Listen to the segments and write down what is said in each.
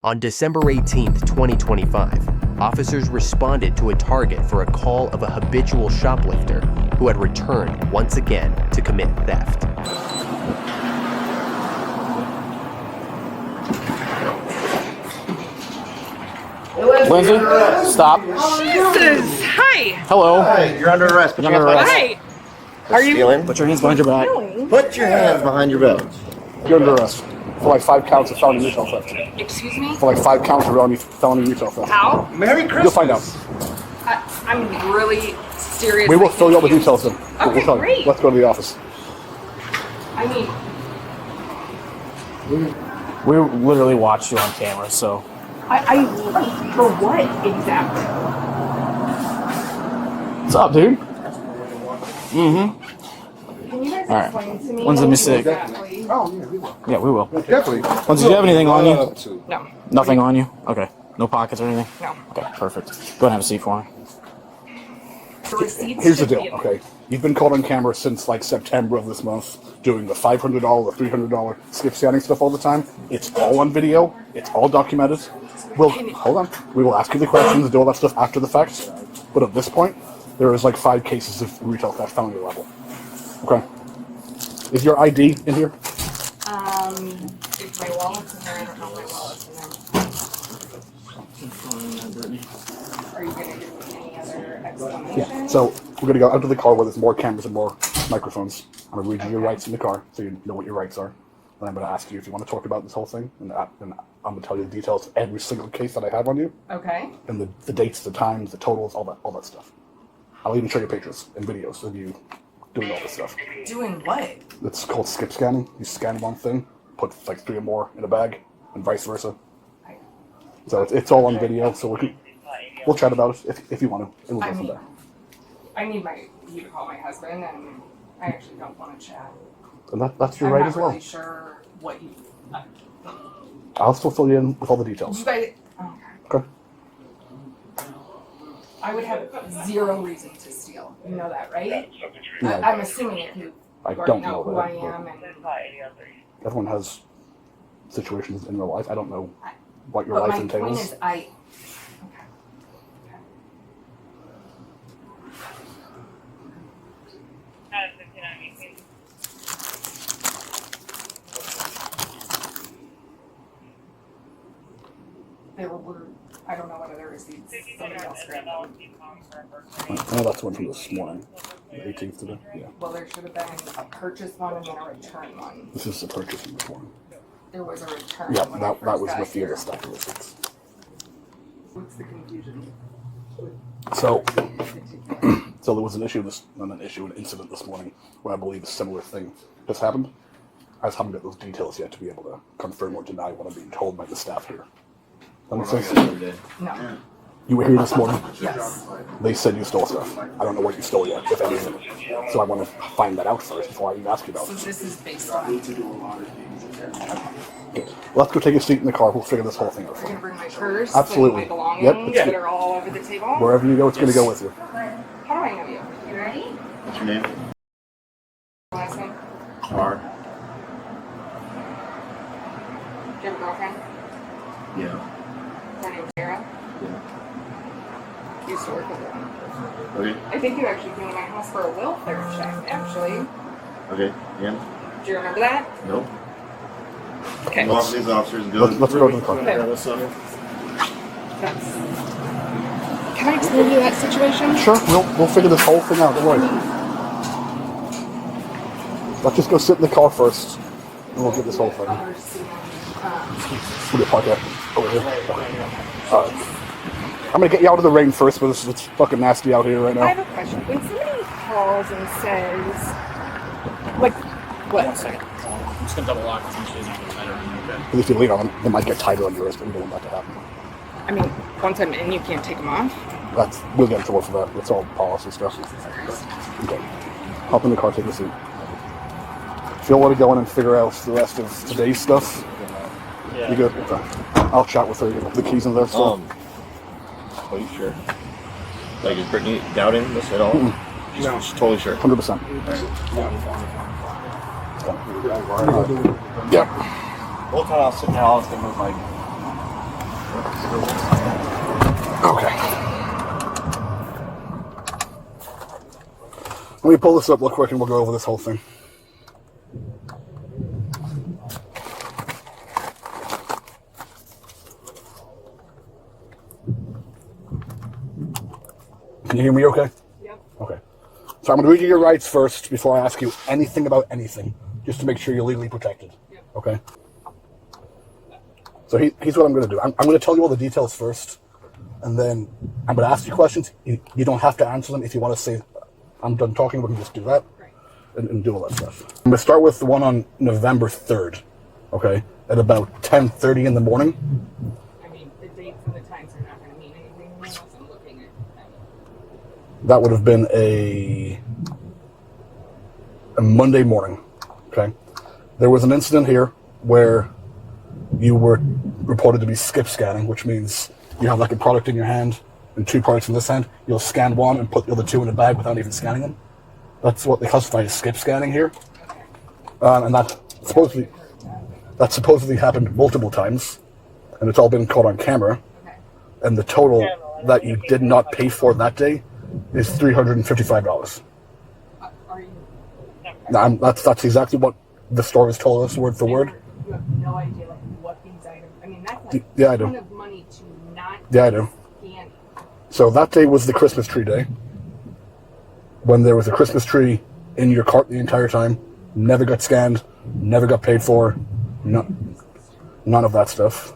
On December 18, 2025, officers responded to a target for a call of a habitual shoplifter who had returned once again to commit theft. Lindsay, stop. Jesus! Hi! Hello. Hey, you're under arrest. Put your hands behind Hi! Are you stealing? Put your hands behind your back. Put your hands behind your belt. You're under arrest for like 5 counts of felony retail theft. Excuse me? For like 5 counts of felony retail theft. How? Merry Christmas. You'll find out. I'm really serious. We will fill you all the details then. Okay, We'll tell you. great. Let's go to the office. I mean, We literally watched you on camera, so. I for what exactly? What's up, dude? Can you guys All right. explain to me? When's the mistake? Exactly? Oh, yeah, we will. Yeah, we will. Definitely. Did you have anything on you? No. Nothing on you? Okay. No pockets or anything? No. Okay, perfect. Go ahead and have a seat for me. The receipts Here's the should deal, be- okay? You've been caught on camera since like September of this month doing the $500, the $300 skip scanning stuff all the time. It's all on video. It's all documented. Hold on. We will ask you the questions and do all that stuff after the fact. But at this point, there is like 5 cases of retail theft felony level. Okay? Is your ID in here? If my wallet's in there, I don't know if my wallet's in there. Are you gonna give me any other explanation? Yeah. So we're gonna go out to the car where there's more cameras and more microphones. I'm gonna read you your rights in the car so you know what your rights are. And I'm gonna ask you if you want to talk about this whole thing, and I'm gonna tell you the details of every single case that I have on you, Okay. and the dates, the times, the totals, all that stuff. I'll even show you pictures and videos of you doing all this stuff. Doing what? It's called skip scanning. You scan one thing, put like 3 or more in a bag, and vice versa. So it's all on video. So we'll chat about it if you want to, and we'll go from there. I need you to call my husband, and I actually don't want to chat. And that's your I'm right not as well. really sure what you. I'll still fill you in with all the details. You guys. Okay. Okay. I would have 0 reason to steal. You know that, right? No, I'm assuming it. You I already don't know know who that, I am, and everyone has situations in their life. I don't know what your but life my point entails. is, Okay. There were, I don't know what other receipts somebody else grabbed. I know that's the one from this morning, the 18th today. Yeah. Well, there should have been a purchase one and then a return one. This is the purchase from this morning. There was a return Yeah, when I that first was got with the here. other stuff. Receipts. What's the confusion? So, so there was an incident this morning where I believe a similar thing has happened. I just haven't got those details yet to be able to confirm or deny what I'm being told by the staff here. That makes sense? No. You were here this morning. Yes. They said you stole stuff. I don't know what you stole yet, if anything. So I want to find that out first before I even ask you about So it. this is based on. Okay. Let's go take a seat in the car. We'll figure this whole thing out for I'm you. gonna bring my purse. Absolutely. And my belongings Yep. that are all over the table. Wherever you go, it's going to go with you. How do I know you? You ready? What's your name? Last name? R. Do you have a girlfriend? Yeah. Her name's Sarah. Yeah. Used to work with her. Okay. I think you actually came to my house for a welfare check, actually. Okay. Yeah. Do you remember that? Nope. Okay. Go off these officers and go. Let's go to the car. Can I explain to you that situation? Sure, we'll figure this whole thing out. Don't worry. Let's just go sit in the car first, and we'll get this whole thing. We'll park it over here. Alright. I'm gonna get you out of the rain first, but it's fucking nasty out here right I now. have a question. When somebody calls and says, like, what? 1 second. I'm just gonna double lock this and she's not tighter on you, okay? At least if you lean on them, they might get tighter on your wrist, but we don't want that to happen. I mean, once I'm in, you can't take them off. We'll get in trouble for that. It's all policy stuff. Okay. Hop in the car, take a seat. If you want to go in and figure out the rest of today's stuff, you good? Okay. I'll chat with her, the keys and that stuff. Are you sure? Like, is Brittany doubting this at all? She's totally sure. 100%. Yeah. We'll cut off some now. It's gonna move like Okay. Let me pull this up real quick and we'll go over this whole thing. Can you hear me okay? Yep. Okay. So I'm going to read you your rights first before I ask you anything about anything, just to make sure you're legally protected. Yep. Okay? So here's what I'm going to do. I'm going to tell you all the details first, and then I'm going to ask you questions. You don't have to answer them. If you want to say, I'm done talking, we can just do that and do all that stuff. I'm going to start with the one on November 3rd, okay, at about 10:30 in the morning. I mean, the dates and the times are not going to mean anything unless I'm looking at them. That would have been a Monday morning, okay? There was an incident here where you were reported to be skip scanning, which means you have like a product in your hand and two products in this hand. You'll scan one and put the other two in a bag without even scanning them. That's what they classify as skip scanning here. And that supposedly happened multiple times, and it's all been caught on camera. And the total that you did not pay for that day is $355. Are you? That's exactly what the store has told us, word for word. You have no idea like what these items. I mean, that's like Yeah, I a do. ton of money to not. Yeah, I do. Scan. So that day was the Christmas tree day, when there was a Christmas tree in your cart the entire time, never got scanned, never got paid for, none of that stuff.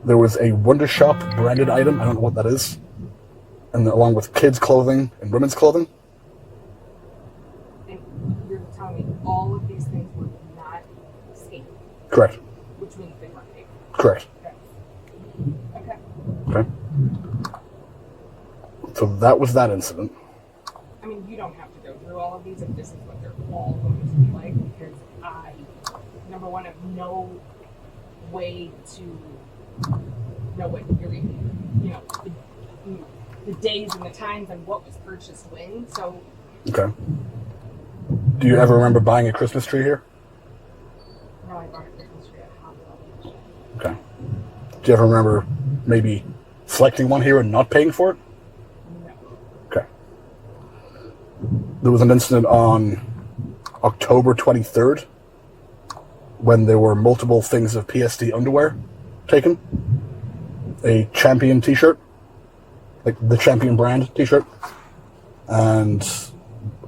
There was a Wonder Shop branded item, I don't know what that is, and along with kids' clothing and women's clothing. And you're telling me all of these things were not scanned, Correct. which means they weren't paid. Correct. Okay. Okay. So that was that incident. I mean, you don't have to go through all of these if this is what they're all going to be like, because I, number one, have no way to know what you're even, the days and the times and what was purchased when. So, Okay. Do you ever remember buying a Christmas tree here? no, I bought a Christmas tree at Hobby Lobby. Okay. Do you ever remember maybe selecting one here and not paying for it? No. Okay. There was an incident on October 23rd when there were multiple things of PSD underwear taken. A Champion t-shirt, like the Champion brand t-shirt, and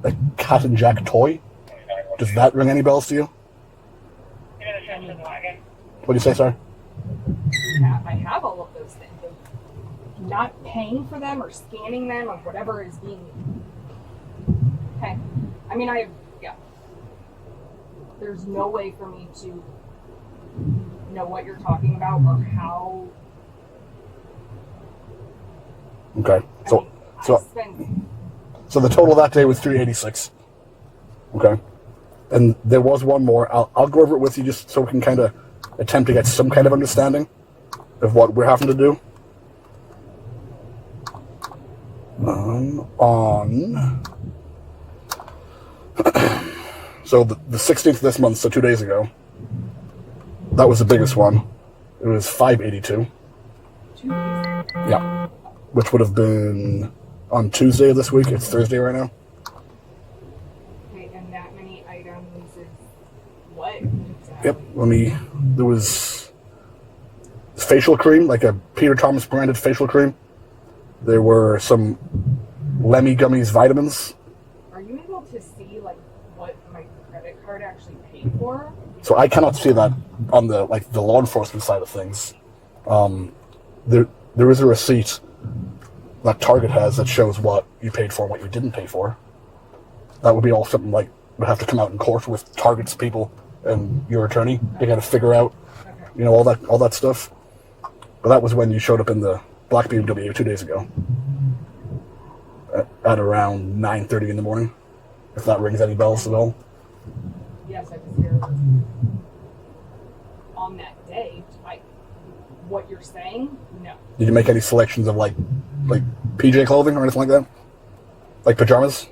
a Cat and Jack toy. Does that ring any bells to you? What do you say, sorry? I have all of those things. Not paying for them or scanning them or whatever is being. Okay. I mean, there's no way for me to know what you're talking about or how. Okay. So the total that day was $386. Okay. And there was one more. I'll go over it with you just so we can kind of attempt to get some kind of understanding of what we're having to do. So the 16th of this month, so 2 days ago, that was the biggest one. It was $582. Yeah. Which would have been on Tuesday of this week. It's Thursday right now. Okay, and that many items is what? Yep. There was facial cream, like a Peter Thomas branded facial cream. There were some Lemmy Gummies vitamins. Are you able to see like what my credit card actually paid for? So I cannot see that on the law enforcement side of things. There is a receipt that Target has that shows what you paid for and what you didn't pay for. That would be all something like would have to come out in court with Target's people and your attorney. They got to figure out, all that stuff. But that was when you showed up in the black BMW 2 days ago at around 9:30 in the morning. If that rings any bells at all. Yes, I was here on that day. What you're saying? No. Did you make any selections of like PJ clothing or anything like that? Like pajamas?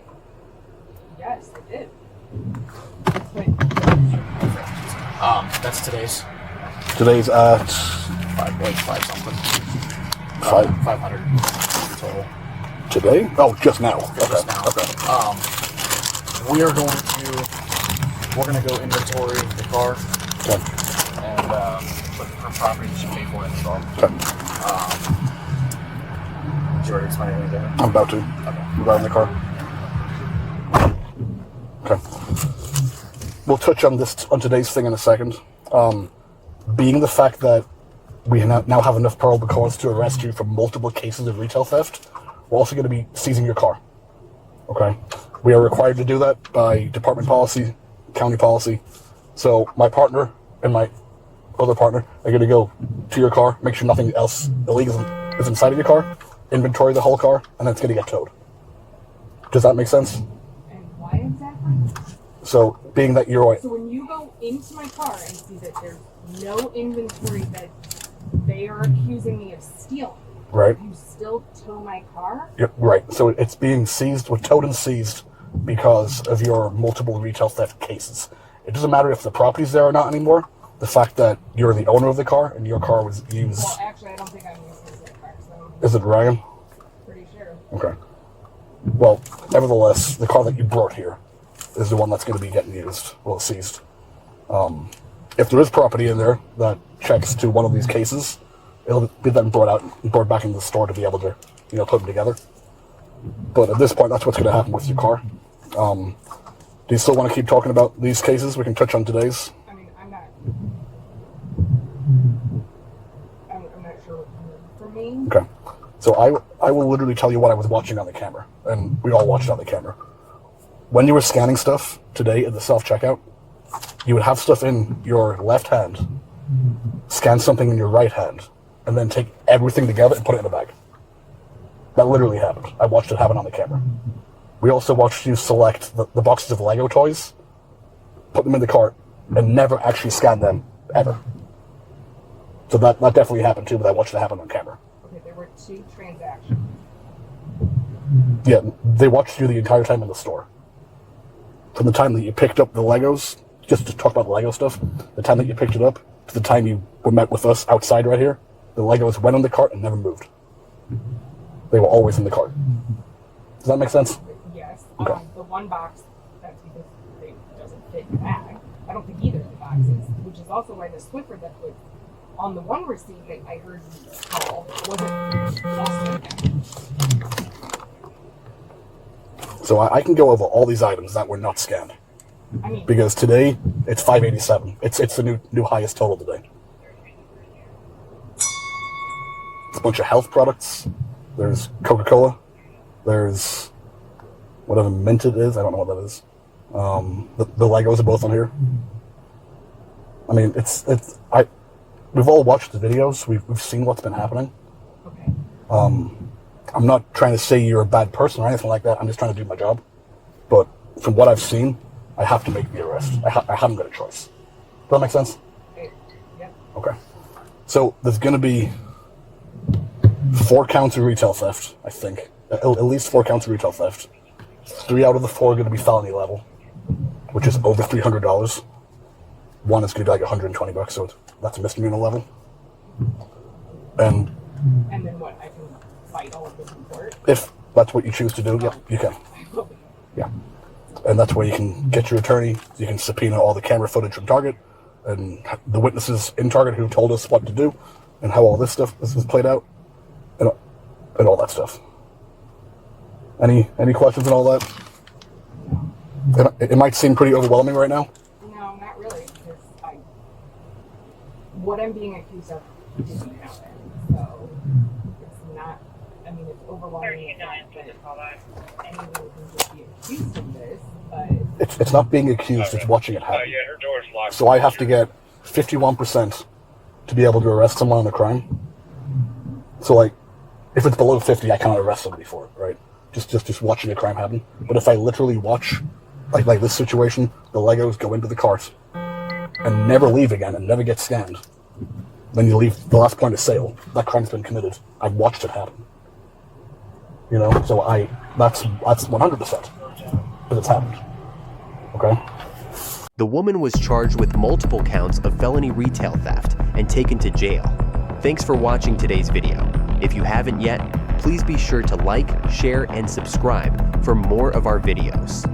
Yes, I did. That's today's. Today's at 5 something. 500 total. today? Oh, just now. Just now. Okay. We're gonna go inventory the car Okay. and look for property to pay for it. So, Okay. did you already explain anything? I'm about to. Okay. We're riding the car. Okay. We'll touch on today's thing in a second. Being the fact that we now have enough probable cause to arrest you for multiple cases of retail theft, we're also going to be seizing your car. Okay? We are required to do that by department policy, county policy. So my partner and my other partner are going to go to your car, make sure nothing else illegal is inside of your car, inventory the whole car, and then it's going to get towed. Does that make sense? And why exactly? So, being that you're... So when you go into my car and see that there's no inventory that they are accusing me of stealing, Right. you still tow my car? Yep, right. So it's being seized, towed and seized because of your multiple retail theft cases. It doesn't matter if the property's there or not anymore. The fact that you're the owner of the car and your car was used... Well, actually, I don't think I'm using that car, so Is it Ryan? pretty sure. Okay. Well, nevertheless, the car that you brought here is the one that's going to be getting used, well, seized. If there is property in there that checks to one of these cases, it'll be then brought back into the store to be able to, put them together. But at this point, that's what's going to happen with your car. Do you still want to keep talking about these cases? We can touch on today's. I mean, I'm not sure what you need from me. Okay. So I will literally tell you what I was watching on the camera, and we all watched on the camera. When you were scanning stuff today at the self-checkout, you would have stuff in your left hand, scan something in your right hand, and then take everything together and put it in a bag. That literally happened. I watched it happen on the camera. We also watched you select the boxes of Lego toys, put them in the cart, and never actually scan them, ever. So that definitely happened too, but I watched it happen on camera. Okay, there were 2 transactions. Yeah, they watched you the entire time in the store. From the time that you picked up the Legos, just to talk about the Lego stuff, the time that you picked it up to the time you were met with us outside right here, the Legos went in the cart and never moved. They were always in the cart. Does that make sense? Yes. Okay. The one box, that's because it doesn't fit the bag. I don't think either of the boxes, which is also why the Swiffer that was on the one receipt that I heard you call wasn't also in there. So I can go over all these items that were not scanned. I mean, Because today, it's 587. It's the new highest total today. It's a bunch of health products. There's Coca-Cola. There's whatever mint it is. I don't know what that is. The Legos are both on here. I mean, we've all watched the videos. We've seen what's been happening. okay. I'm not trying to say you're a bad person or anything like that. I'm just trying to do my job. But from what I've seen, I have to make the arrest. I haven't got a choice. Does that make sense? Yeah. Okay. So there's going to be 4 counts of retail theft, I think. At least 4 counts of retail theft. 3 out of the 4 are going to be felony level, which is over $300. 1 is going to be like $120, so that's a misdemeanor level. And And then what? I can fight all of this in court? if that's what you choose to do, yeah, you can. Yeah. And that's where you can get your attorney, you can subpoena all the camera footage from Target, and the witnesses in Target who told us what to do, and how all this was played out, and all that stuff. Any questions on all that? It might seem pretty overwhelming right now. No, not really, because what I'm being accused of didn't happen. So it's not, I mean, it's overwhelming that anyone can just be accused of this, but It's not being accused, it's watching it happen. Yeah, her door's locked. So I have to get 51% to be able to arrest someone on a crime. So like, if it's below 50, I cannot arrest somebody for it, right? Just watching a crime happen. But if I literally watch, like this situation, the Legos go into the cart and never leave again and never get scanned, then you leave the last point of sale. That crime's been committed. I've watched it happen. So that's 100%. But it's happened. Okay? The woman was charged with multiple counts of felony retail theft and taken to jail. Thanks for watching today's video. If you haven't yet, please be sure to like, share, and subscribe for more of our videos.